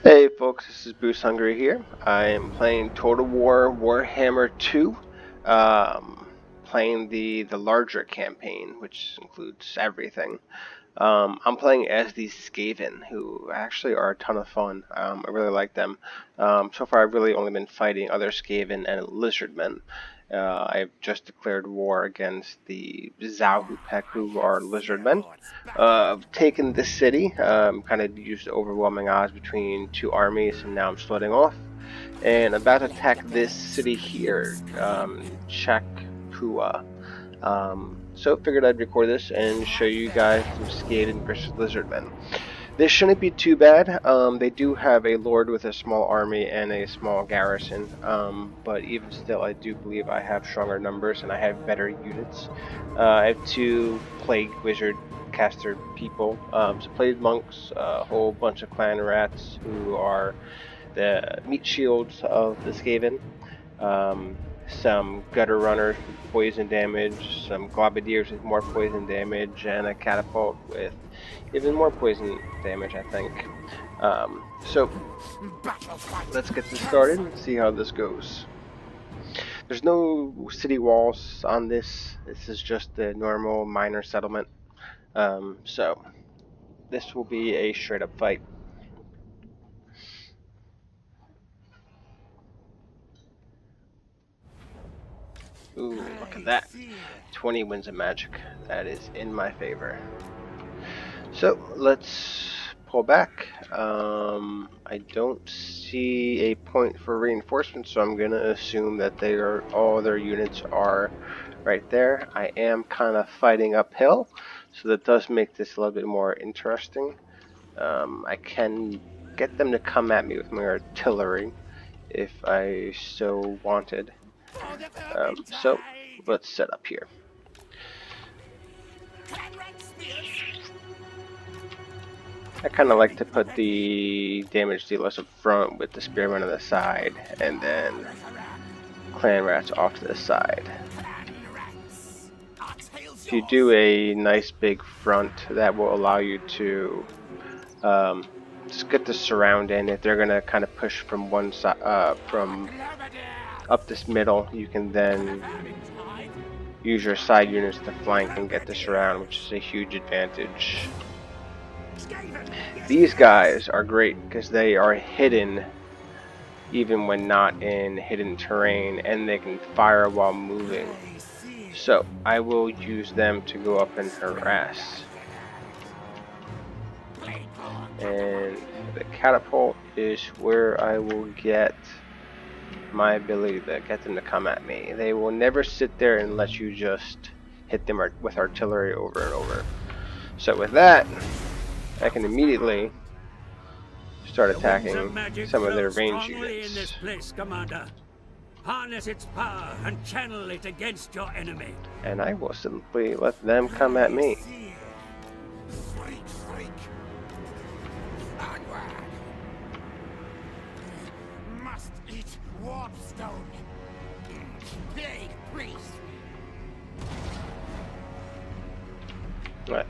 Hey folks, this is Boost Hungry here. I am playing Total War Warhammer 2, playing the larger campaign, which includes everything. I'm playing as these Skaven, who actually are a ton of fun. I really like them. So far I've really only been fighting other Skaven and Lizardmen. I've just declared war against the Zauhupek, who are Lizardmen. I've taken this city, kind of used overwhelming odds between two armies, and now I'm splitting off. And I'm about to attack this city here, Chakpua. So figured I'd record this and show you guys some Skaven versus Lizardmen. This shouldn't be too bad. They do have a lord with a small army and a small garrison, but even still I do believe I have stronger numbers and I have better units. I have two plague wizard caster people, some plague monks, a whole bunch of clan rats who are the meat shields of the Skaven. Some gutter runners with poison damage, some globadiers with more poison damage, and a catapult with even more poison damage, I think. So let's get this started and see how this goes. There's no city walls on this. This is just a normal minor settlement. So this will be a straight up fight. Ooh, look at that. 20 winds of magic. That is in my favor. So let's pull back. I don't see a point for reinforcements, so I'm gonna assume that all their units are right there. I am kind of fighting uphill, so that does make this a little bit more interesting. I can get them to come at me with my artillery if I so wanted. So let's set up here. I kind of like to put the damage dealers up front with the spearmen on the side, and then clan rats off to the side. If you do a nice big front, that will allow you to just get the surround in. If they're gonna kind of push from one side, from up this middle, you can then use your side units to flank and get the surround, which is a huge advantage. These guys are great because they are hidden even when not in hidden terrain, and they can fire while moving. So I will use them to go up and harass. And the catapult is where I will get my ability to get them to come at me. They will never sit there and let you just hit them with artillery over and over. So with that, I can immediately start attacking some of their range units. This place, Commander. Harness its power and channel it against your enemy. And I will simply let them come at me. Must eat warpstone. Big priest.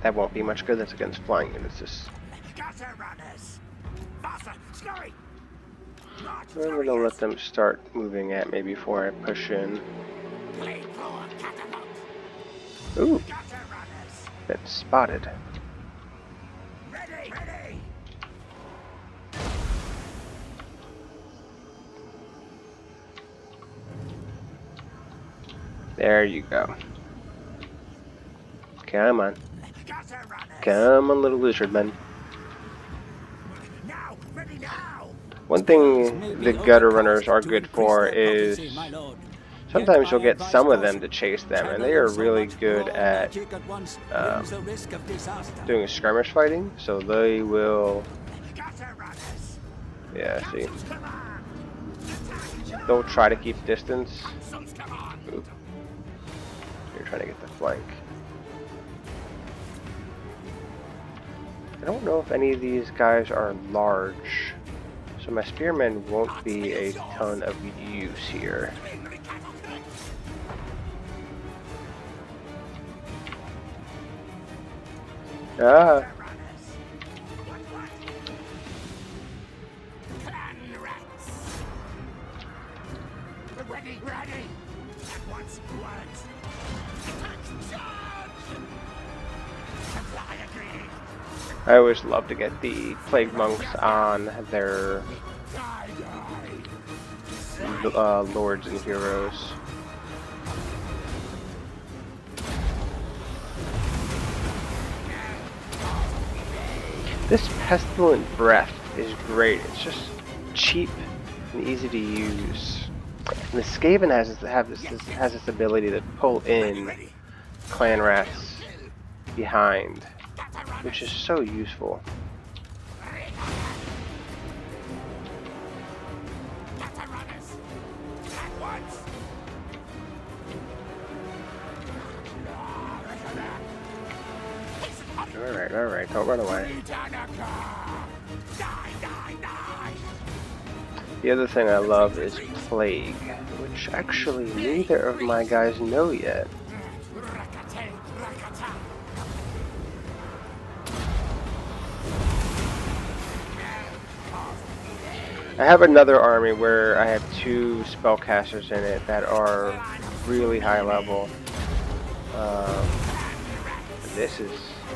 That won't be much good. That's against flying units. Gutter runners. Faster, scurry. I'm going to let them start moving at me before I push in. Ooh, been spotted. Ready, ready. There you go. Come on. Gutter runners. Come on, little lizardmen. Now, ready now. One thing the gutter runners are good for is sometimes you'll get some of them to chase them, and they are really good at doing skirmish fighting, so they will, yeah, see, they'll try to keep distance. Oop. You're trying to get the flank. I don't know if any of these guys are large, so my spearmen won't be a ton of use here. Ah! I always love to get the Plague Monks on their lords and heroes. This Pestilent Breath is great. It's just cheap and easy to use. And the Skaven has this ability to pull in clan rats behind, which is so useful. Alright, don't run away. The other thing I love is Plague, which actually neither of my guys know yet. I have another army where I have 2 spellcasters in it that are really high level. This is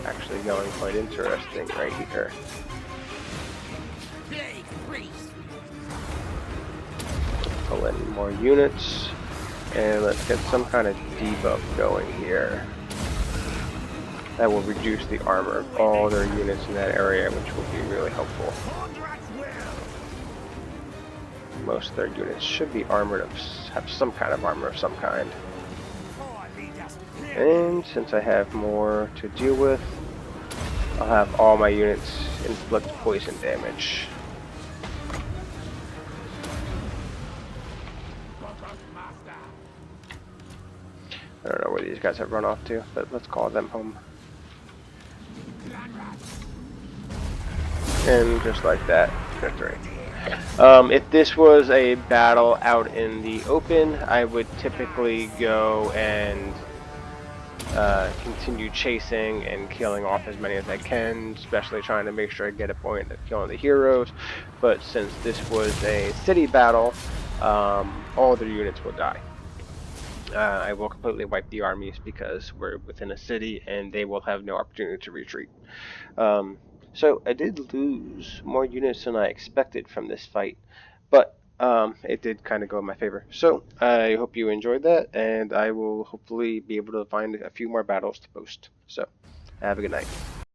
actually going quite interesting right here. Pull in more units, and let's get some kind of debuff going here. That will reduce the armor of all their units in that area, which will be really helpful. Most of their units should be armored, have some kind of armor of some kind. And since I have more to deal with, I'll have all my units inflict poison damage. I don't know where these guys have run off to, but let's call them home. And just like that, victory. If this was a battle out in the open, I would typically go and continue chasing and killing off as many as I can, especially trying to make sure I get a point at killing the heroes. But since this was a city battle, all their units will die. I will completely wipe the armies because we're within a city and they will have no opportunity to retreat. So I did lose more units than I expected from this fight, but it did kind of go in my favor. So I hope you enjoyed that, and I will hopefully be able to find a few more battles to post. So have a good night.